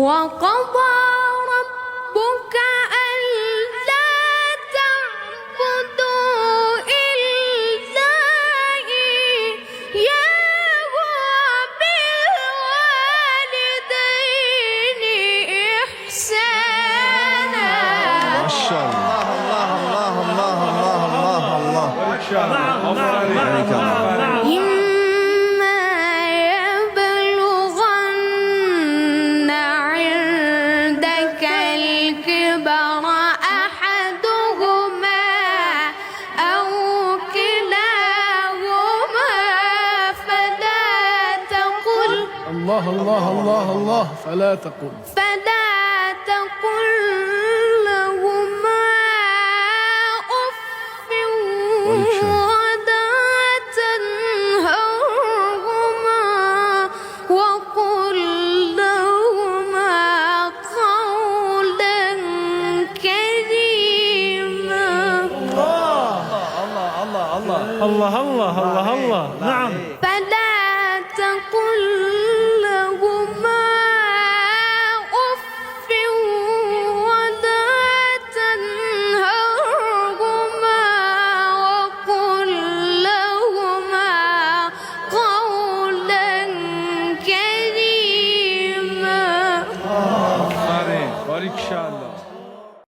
وقضى ربك ألا تعبدوا إلا إياه وبالوالدين إحسانا. ما شاء الله. الله الله الله الله الله الله. ما شاء الله. إما يبلغن عندك الكبر أحدهما أو كلاهما فلا تقل الله الله الله الله فلا تقل لهما أف ولا تنهرهما وقل لهما قولا كريما. الله الله الله الله. نعم. فلا تقل لهما أف ولا تنهرهما وقل لهما قولا كريما. بارك شاء